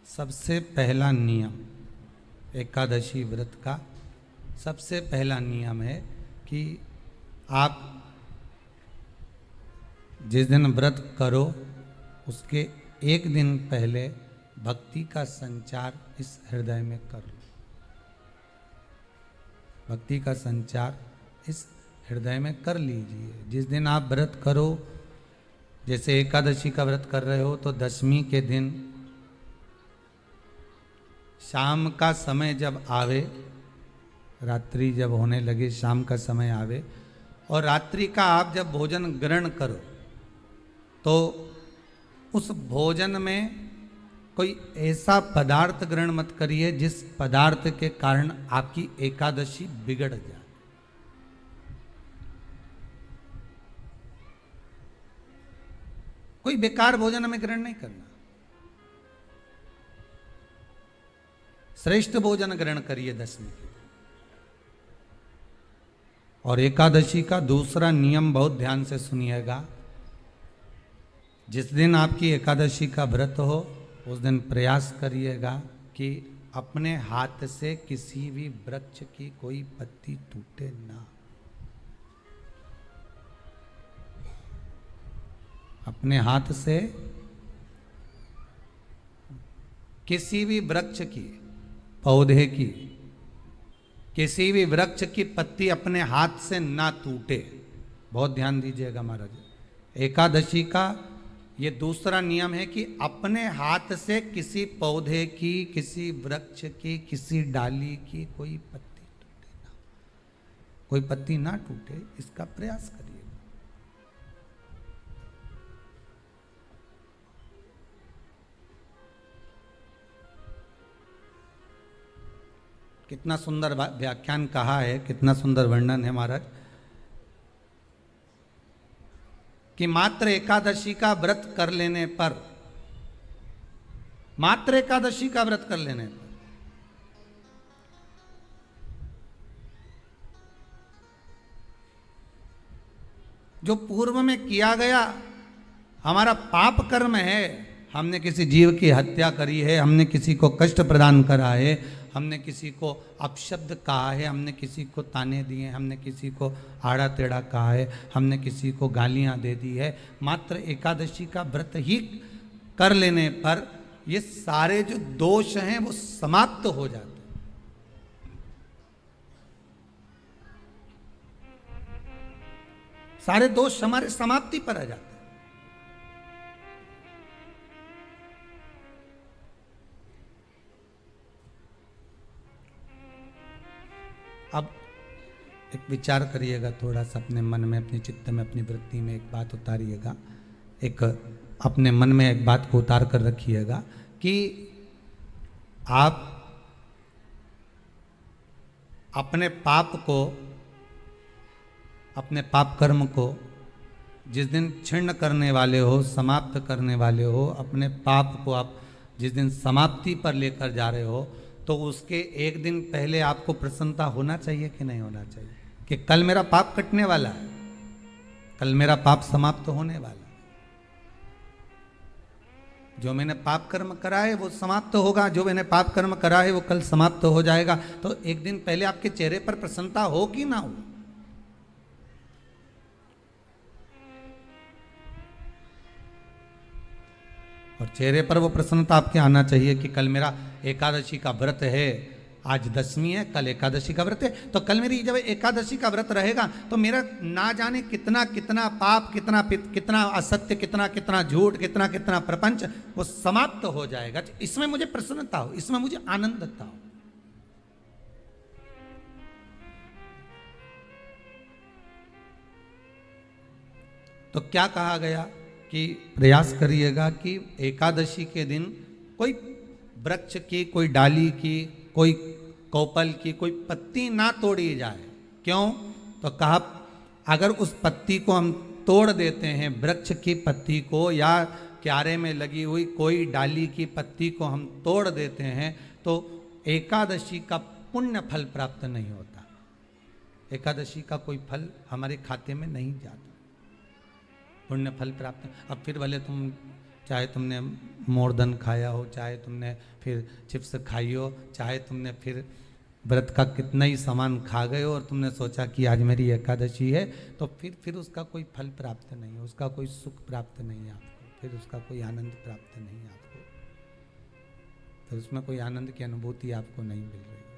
सबसे पहला नियम एकादशी व्रत का सबसे पहला नियम है कि आप जिस दिन व्रत करो उसके एक दिन पहले भक्ति का संचार इस हृदय में कर लो। भक्ति का संचार इस हृदय में कर लीजिए। जिस दिन आप व्रत करो, जैसे एकादशी का व्रत कर रहे हो तो दशमी के दिन शाम का समय जब आवे, रात्रि जब होने लगे, शाम का समय आवे और रात्रि का आप जब भोजन ग्रहण करो तो उस भोजन में कोई ऐसा पदार्थ ग्रहण मत करिए जिस पदार्थ के कारण आपकी एकादशी बिगड़ जाए। कोई बेकार भोजन में ग्रहण नहीं करना, श्रेष्ठ भोजन ग्रहण करिए दशमी के। और एकादशी का दूसरा नियम बहुत ध्यान से सुनिएगा। जिस दिन आपकी एकादशी का व्रत हो उस दिन प्रयास करिएगा कि अपने हाथ से किसी भी वृक्ष की कोई पत्ती टूटे ना। अपने हाथ से किसी भी वृक्ष की, पौधे की, किसी भी वृक्ष की पत्ती अपने हाथ से ना टूटे। बहुत ध्यान दीजिएगा महाराज। एकादशी का ये दूसरा नियम है कि अपने हाथ से किसी पौधे की, किसी वृक्ष की, किसी डाली की कोई पत्ती टूटे ना, कोई पत्ती ना टूटे, इसका प्रयास करिए। कितना सुंदर व्याख्यान कहा है, कितना सुंदर वर्णन है महाराज कि मात्र एकादशी का व्रत कर लेने पर, मात्र एकादशी का व्रत कर लेने पर जो पूर्व में किया गया हमारा पाप कर्म है, हमने किसी जीव की हत्या करी है, हमने किसी को कष्ट प्रदान करा है, हमने किसी को अपशब्द कहा है, हमने किसी को ताने दिए, हमने किसी को आड़ा टेढ़ा कहा है, हमने किसी को गालियां दे दी है, मात्र एकादशी का व्रत ही कर लेने पर ये सारे जो दोष हैं वो समाप्त हो जाते हैं। सारे दोष हमारे समाप्ति पर आ जाते हैं। अब एक विचार करिएगा थोड़ा सा अपने मन में, अपने चित्त में, अपनी वृत्ति में एक बात उतारिएगा। एक अपने मन में एक बात को उतार कर रखिएगा कि आप अपने पाप को, अपने पाप कर्म को जिस दिन क्षीण करने वाले हो, समाप्त करने वाले हो, अपने पाप को आप जिस दिन समाप्ति पर लेकर जा रहे हो तो उसके एक दिन पहले आपको प्रसन्नता होना चाहिए कि नहीं होना चाहिए कि कल मेरा पाप कटने वाला है, कल मेरा पाप समाप्त होने वाला है। जो मैंने पाप कर्म करा है वो समाप्त होगा, जो मैंने पाप कर्म करा है वो कल समाप्त हो जाएगा। तो एक दिन पहले आपके चेहरे पर प्रसन्नता हो कि ना हो। और चेहरे पर वो प्रसन्नता आपके आना चाहिए कि कल मेरा एकादशी का व्रत है, आज दशमी है, कल एकादशी का व्रत है, तो कल मेरी जब एकादशी का व्रत रहेगा तो मेरा ना जाने कितना कितना पाप, कितना असत्य, कितना झूठ, कितना प्रपंच वो समाप्त हो जाएगा। इसमें मुझे प्रसन्नता हो, इसमें मुझे आनंदता हो। तो क्या कहा गया कि प्रयास करिएगा कि एकादशी के दिन कोई वृक्ष की, कोई डाली की, कोई कोपल की कोई पत्ती ना तोड़ी जाए। क्यों? तो कहा अगर उस पत्ती को हम तोड़ देते हैं, वृक्ष की पत्ती को या क्यारे में लगी हुई कोई डाली की पत्ती को हम तोड़ देते हैं तो एकादशी का पुण्य फल प्राप्त नहीं होता। एकादशी का कोई फल हमारे खाते में नहीं जाता, पुण्य फल प्राप्त। अब फिर भले तुम चाहे तुमने मोरदन खाया हो, चाहे तुमने फिर चिप्स खाई हो, चाहे तुमने फिर व्रत का कितना ही सामान खा गए हो और तुमने सोचा कि आज मेरी एकादशी है, तो फिर उसका कोई फल प्राप्त नहीं है, उसका कोई सुख प्राप्त नहीं है आपको, फिर उसका कोई आनंद प्राप्त नहीं है आपको, फिर उसमें कोई आनंद की अनुभूति आपको नहीं मिल रही है।